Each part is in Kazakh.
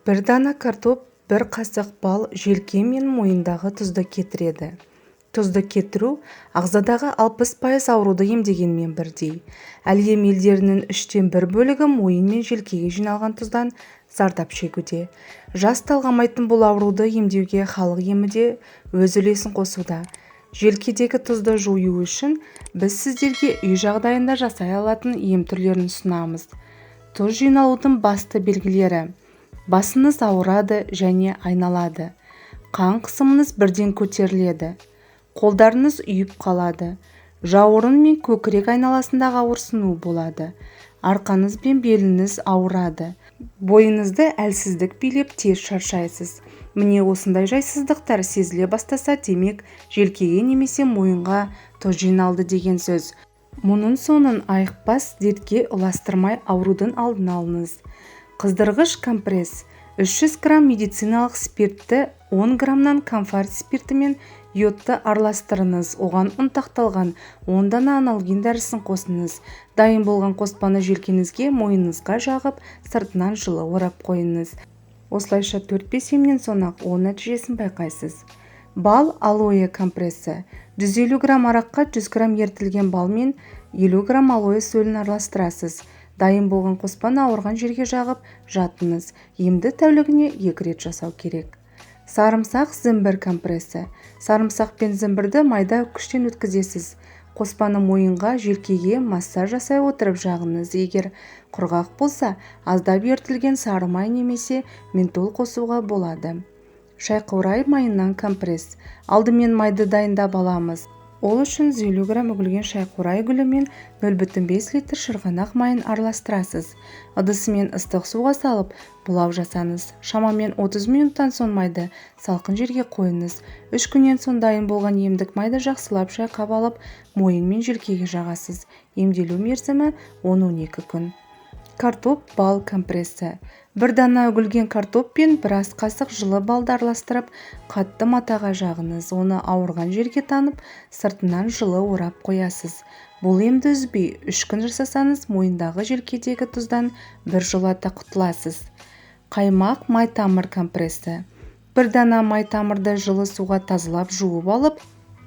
бір дана картоп, бір қасық бал желке мен мойындағы тұзды кетіреді. Тұзды кетіру ағзадағы 60% ауруды емдегенмен бірдей. Әлем елдерінің 1/3 бөлігі мойын мен желкеге жиналған тұздан зардап шегуде. Жас талғамайтын бұл ауруды емдеуге халық емі де өз үлесін қосуда. Желкедегі тұзды жою үшін біз сіздерге үй жағдайында жасай алатын ем түрлерін ұсынамыз. Тұз жиналудың басты белгілері: басыңыз ауырады және айналады, қан қысымыңыз бірден көтеріледі, қолдарыңыз үйіп қалады, жауырын мен көкірек айналасындағы ауырсыну болады, арқаңыз бен беліңіз ауырады, бойыңызды әлсіздік билеп тез шаршайсыз. Міне осындай жайсыздықтар сезіле бастаса, демек желкеге немесе мойынға тұз жиналды деген сөз. Мұның соңын айықпас дертке ұластырмай аурудың алдын алыңыз. Қыздырғыш компресс: 300 грамм медициналық спиртті 10 граммнан комфорт спирті мен йодты араластырыңыз. Оған ұнтақталған 10 дана анальгин дәрісін қосыңыз. Дайын болған қоспаны желкеңізге, мойныңызға жағып, сыртынан жылы орап қойыңыз. Осылайша 4-5 емнен соң-ақ оң нәтижесін байқайсыз. Бал алоэ компрессы: 150 грамм араққа 100 грамм ертілген бал мен 50 грамм алоэ сөлін араластырасыз. Дайын болған қоспаны ауырған жерге жағып жатыңыз. Емді тәулігіне 2 рет жасау керек. Сарымсақ зімбір компрессы: сарымсақ пен зімбірді майда күштен өткізесіз. Қоспаны мойынға, желкеге массаж жасай отырып жағыңыз. Егер құрғақ болса, аздап ертілген сары май немесе ментол қосуға болады. Шайқурай майынан компресс: алдымен майды дайындап аламыз. Ол үшін 150 грамм үгілген шайқурай гүлі мен 0,5 литр шырғанақ майын араластырасыз. Ыдысымен ыстық суға салып, бұлау жасаңыз. Шамамен 30 минуттан соң майды салқын жерге қойыңыз. 3 күннен соң дайын болған емдік майды жақсылап шайқап алып, мойын мен желкеге жағасыз. Емделу мерзімі 10-12 күн. Картоп бал компрессы: 1 дана үгілген картоп пен 1 ас қасық жылы балды араластырып, қатты матаға жағыңыз. Оны ауырған жерге таңып, сыртынан жылы орап қоясыз. Бұл емді үзбей 3 күн жасасаңыз, мойындағы желкедегі тұздан біржолата құтыласыз. Қаймақ майтамыр компрессы: 1 дана майтамырды жылы суға тазалап жуып алып,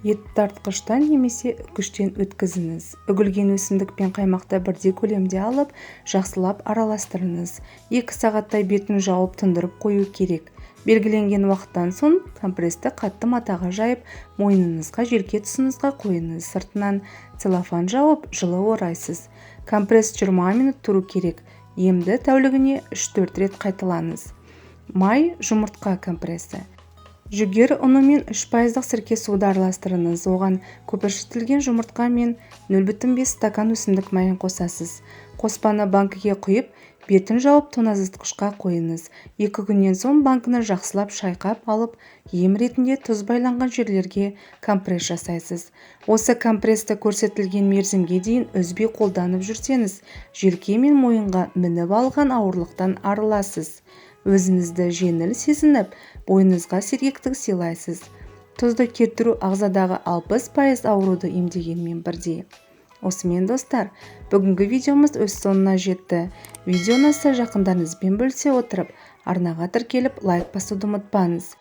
ет тартқыштан немесе үккіштен өткізіңіз. Үгілген өсімдік пен қаймақты бірдей көлемде алып, жақсылап араластырыңыз. 2 сағаттай бетін жауып тұндырып қою керек. Белгіленген уақыттан соң компрессті қатты матаға жайып, мойныңызға, желке тұсыңызға қойыңыз. Сыртынан целлофан жауып, жылы орайсыз. Компресс 20 минут тұру керек. Емді тәулігіне 3-4 рет қайталаңыз. Май жұмыртқа компрессы: жүгері ұны мен 3% сірке суды араластырыңыз. Оған көпіршітілген жұмыртқа мен 0,5 стакан өсімдік майын қосасыз. Қоспаны банкіге құйып, бетін жауып тоңазытқышқа қойыңыз. 2 күннен соң банкіні жақсылап шайқап алып, ем ретінде тұз байланған жерлерге компресс жасайсыз. Осы компрессті көрсетілген мерзімге дейін үзбей қолданып жүрсеңіз, желке мен мойынға мініп алған ауырлықтан арыласыз. Өзіңізді жеңіл сезініп, бойыңызға сергектік сыйлайсыз. Тұзды кетіру ағзадағы 60% ауруды емдегенмен бірдей. Осымен достар, бүгінгі видеомыз өз соңына жетті. Видео ұнаса жақындарыңызбен бөлісе отырып, арнаға тіркеліп лайк басуды ұмытпаңыз.